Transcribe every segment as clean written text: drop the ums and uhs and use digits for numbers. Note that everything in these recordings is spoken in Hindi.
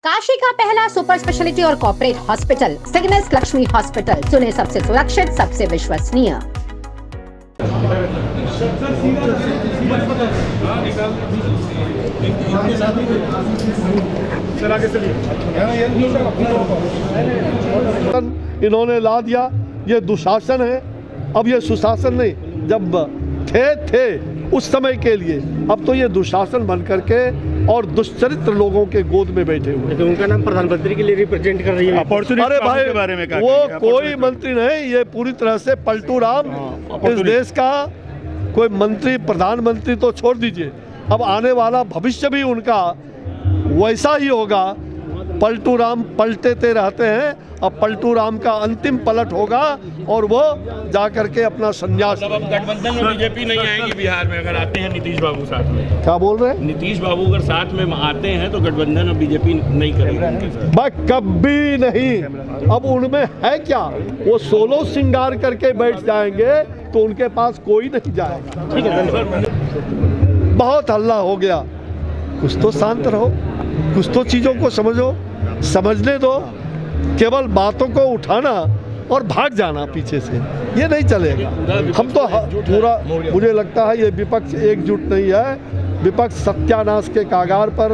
काशी का पहला सुपर स्पेशलिटी और कॉर्पोरेट हॉस्पिटल सिग्नेस लक्ष्मी हॉस्पिटल, चुने सबसे सुरक्षित, सबसे विश्वसनीय। इन्होंने ला दिया, ये दुशासन है। अब ये सुशासन नहीं, जब थे उस समय के लिए, अब तो ये दुशासन बन करके और दुष्चरित्र लोगों के गोद में बैठे हुए। तो उनका नाम प्रधानमंत्री के लिए रिप्रेजेंट कर रही है। अरे भाई के बारे में वो कोई मंत्री नहीं, ये पूरी तरह से पलटू राम। इस देश का कोई मंत्री प्रधानमंत्री तो छोड़ दीजिए, अब आने वाला भविष्य भी उनका वैसा ही होगा। पलटू राम पलटेते रहते हैं, अब पलटू राम का अंतिम पलट होगा और वो जा करके अपना संन्यास। अब गठबंधन में बीजेपी नहीं आएगी बिहार में, अगर आते हैं नीतीश बाबू साथ में। क्या बोल रहे हैं? नीतीश बाबू अगर साथ में आते हैं तो गठबंधन में बीजेपी नहीं करेगी। भाई कभी नहीं। अब उनमें है क्या, वो सोलो श्रृंगार करके बैठ जाएंगे तो उनके पास कोई नहीं जाएगा। ठीक है, बहुत हल्ला हो गया, कुछ तो शांत रहो, कुछ तो चीज़ों को समझो, समझने दो। केवल बातों को उठाना और भाग जाना पीछे से, ये नहीं चलेगा। हम तो पूरा, मुझे लगता है ये विपक्ष एकजुट नहीं है। विपक्ष सत्यानाश के कागार पर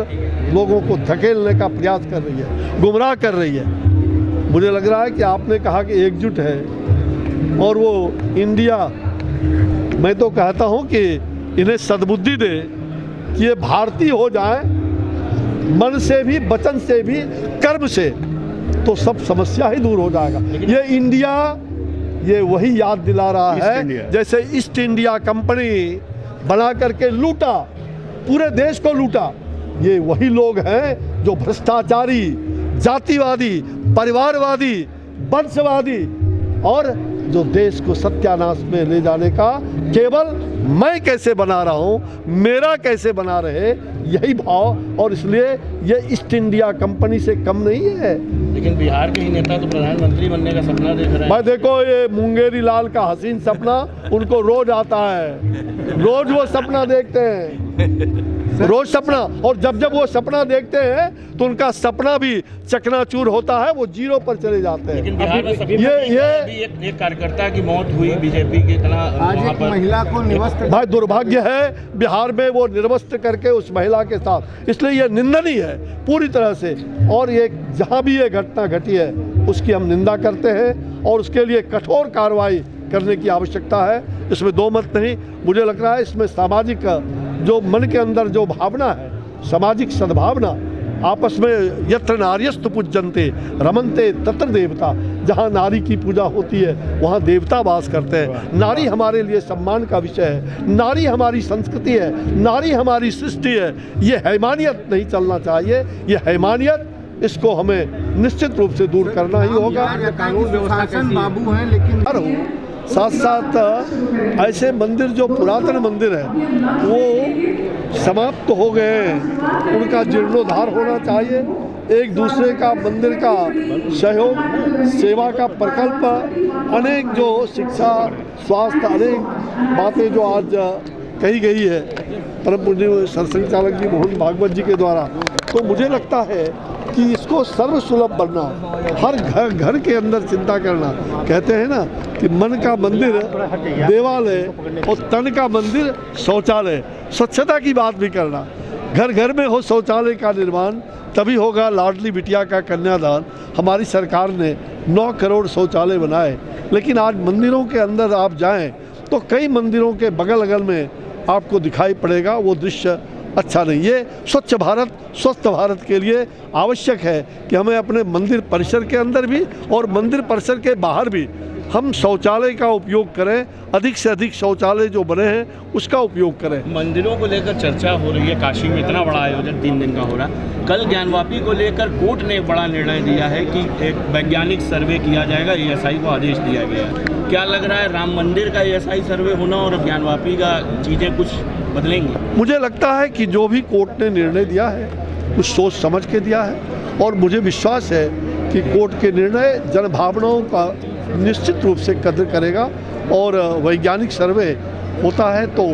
लोगों को धकेलने का प्रयास कर रही है, गुमराह कर रही है। मुझे लग रहा है कि आपने कहा कि एकजुट है और वो इंडिया, मैं तो कहता हूँ कि इन्हें सद्बुद्धि दे कि ये भारतीय हो जाए, मन से भी, वचन से भी, कर्म से, तो सब समस्या ही दूर हो जाएगा। ये इंडिया, ये वही याद दिला रहा है जैसे ईस्ट इंडिया कंपनी बना करके लूटा, पूरे देश को लूटा। ये वही लोग हैं जो भ्रष्टाचारी, जातिवादी, परिवारवादी, वंशवादी और जो देश को सत्यानाश में ले जाने का केवल मैं कैसे बना रहा हूँ, मेरा कैसे बना रहे, यही भाव। और इसलिए ये ईस्ट इंडिया कंपनी से कम नहीं है। लेकिन बिहार के ही नेता तो प्रधानमंत्री बनने का सपना देख रहे हैं। भाई देखो, ये मुंगेरी लाल का हसीन सपना उनको रोज आता है, रोज वो सपना देखते हैं, रोज सपना। और जब जब वो सपना देखते हैं तो उनका सपना भी चकनाचूर होता है, वो जीरो पर चले जाते हैं। लेकिन बिहार में एक कार्यकर्ता की मौत हुई बीजेपी के, इतना आज एक महिला को निवस्त। भाई दुर्भाग्य है बिहार में वो निर्वस्त्र करके उस महिला के साथ, इसलिए ये निंदनीय है पूरी तरह से। और ये जहाँ भी ये घटना घटी है उसकी हम निंदा करते हैं और उसके लिए कठोर कार्रवाई करने की आवश्यकता है, इसमें दो मत नहीं। मुझे लग रहा है इसमें सामाजिक जो मन के अंदर जो भावना है, सामाजिक सद्भावना, आपस में यत्र नार्यस्तु पूज्यन्ते रमन्ते तत्र देवता, जहाँ नारी की पूजा होती है वहाँ देवता वास करते हैं। नारी हमारे लिए सम्मान का विषय है, नारी हमारी संस्कृति है, नारी हमारी सृष्टि है। ये हैवानियत नहीं चलना चाहिए, ये हैवानियत, इसको हमें निश्चित रूप से दूर करना ही होगा। कानून व्यवस्था बाबू हैं, लेकिन साथ साथ ऐसे मंदिर जो पुरातन मंदिर है वो समाप्त हो गए हैं, उनका जीर्णोद्धार होना चाहिए। एक दूसरे का मंदिर का सहयोग, सेवा का प्रकल्प, अनेक जो शिक्षा, स्वास्थ्य, अनेक बातें जो आज कही गई है परम पूज्य सरसंघ चालक जी मोहन भागवत जी के द्वारा, तो मुझे लगता है कि इसको सर्वसुलभ बनना, हर घर के अंदर चिंता करना। कहते हैं ना कि मन का मंदिर देवालय और तन का मंदिर शौचालय। स्वच्छता की बात भी करना, घर घर में हो शौचालय का निर्माण, तभी होगा लाडली बिटिया का कन्यादान। हमारी सरकार ने 9 करोड़ शौचालय बनाए, लेकिन आज मंदिरों के अंदर आप जाएं तो कई मंदिरों के बगल अगल में आपको दिखाई पड़ेगा वो दृश्य अच्छा नहीं। ये स्वच्छ भारत, स्वस्थ भारत के लिए आवश्यक है कि हमें अपने मंदिर परिसर के अंदर भी और मंदिर परिसर के बाहर भी हम शौचालय का उपयोग करें, अधिक से अधिक शौचालय जो बने हैं उसका उपयोग करें। मंदिरों को लेकर चर्चा हो रही है, काशी में इतना बड़ा आयोजन 3 दिन का हो रहा है। कल ज्ञानवापी को लेकर कोर्ट ने एक बड़ा निर्णय दिया है कि एक वैज्ञानिक सर्वे किया जाएगा, ASI को आदेश दिया गया है। क्या लग रहा है, राम मंदिर का ASI सर्वे होना और ज्ञानवापी का चीज़ें कुछ बदलेंगी? मुझे लगता है कि जो भी कोर्ट ने निर्णय दिया है कुछ सोच समझ के दिया है और मुझे विश्वास है कि कोर्ट के निर्णय जनभावनाओं का निश्चित रूप से कदर करेगा। और वैज्ञानिक सर्वे होता है तो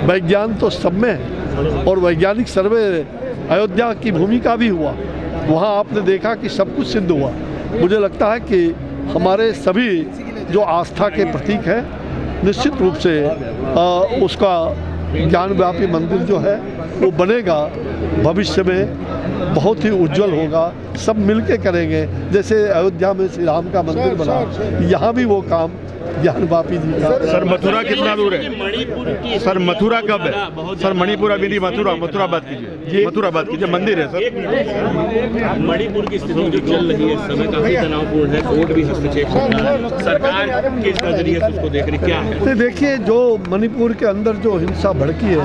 वैज्ञान तो सब में है और वैज्ञानिक सर्वे अयोध्या की भूमि का भी हुआ वहाँ आपने देखा कि सब कुछ सिद्ध हुआ। मुझे लगता है कि हमारे सभी जो आस्था के प्रतीक हैं, निश्चित रूप से उसका ज्ञानव्यापी मंदिर जो है वो बनेगा, भविष्य में बहुत ही उज्जवल होगा। सब मिलके करेंगे, जैसे अयोध्या में श्री राम का मंदिर बना, यहाँ भी वो काम ज्ञानवापी जी का। सर मथुरा कितना दूर है? मणिपुर की सर मथुरा कब है? सर मणिपुर अभी नहीं, मथुरा बात कीजिए, मथुरा बात कीजिए, मंदिर है सर। मणिपुर की स्थिति जो चल रही है इस समय काफी तनावपूर्ण है, कोर्ट भी हस्तक्षेप कर रहा है, सरकार किस नजरिए से उसको देख रही, क्या है? तो देखिए, जो मणिपुर के अंदर जो हिंसा भड़की है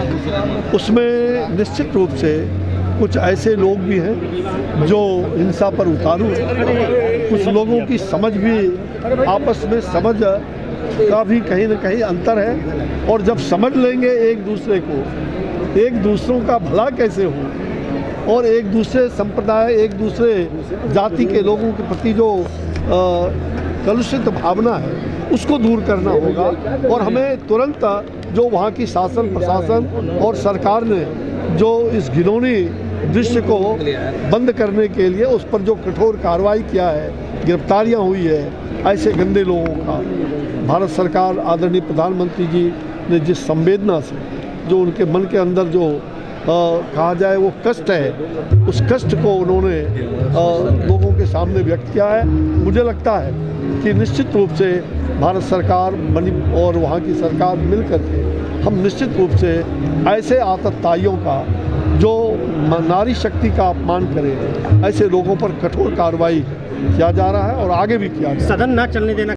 उसमें निश्चित रूप से कुछ ऐसे लोग भी हैं जो हिंसा पर उतारू हैं। कुछ लोगों की समझ भी, आपस में समझ का भी कहीं ना कहीं अंतर है, और जब समझ लेंगे एक दूसरे को, एक दूसरों का भला कैसे हो, और एक दूसरे संप्रदाय, एक दूसरे जाति के लोगों के प्रति जो कलुषित भावना है उसको दूर करना होगा। और हमें तुरंत जो वहाँ की शासन प्रशासन और सरकार ने जो इस घिनौनी दृश्य को बंद करने के लिए उस पर जो कठोर कार्रवाई किया है, गिरफ्तारियां हुई है ऐसे गंदे लोगों का, भारत सरकार आदरणीय प्रधानमंत्री जी ने जिस संवेदना से, जो उनके मन के अंदर जो कहा जाए वो कष्ट है, उस कष्ट को उन्होंने लोगों के सामने व्यक्त किया है। मुझे लगता है कि निश्चित रूप से भारत सरकार और वहाँ की सरकार मिल करके हम निश्चित रूप से ऐसे आतताइयों का, जो नारी शक्ति का अपमान करे, ऐसे लोगों पर कठोर कार्रवाई किया जा रहा है और आगे भी किया जाएगा। सदन न चलने देना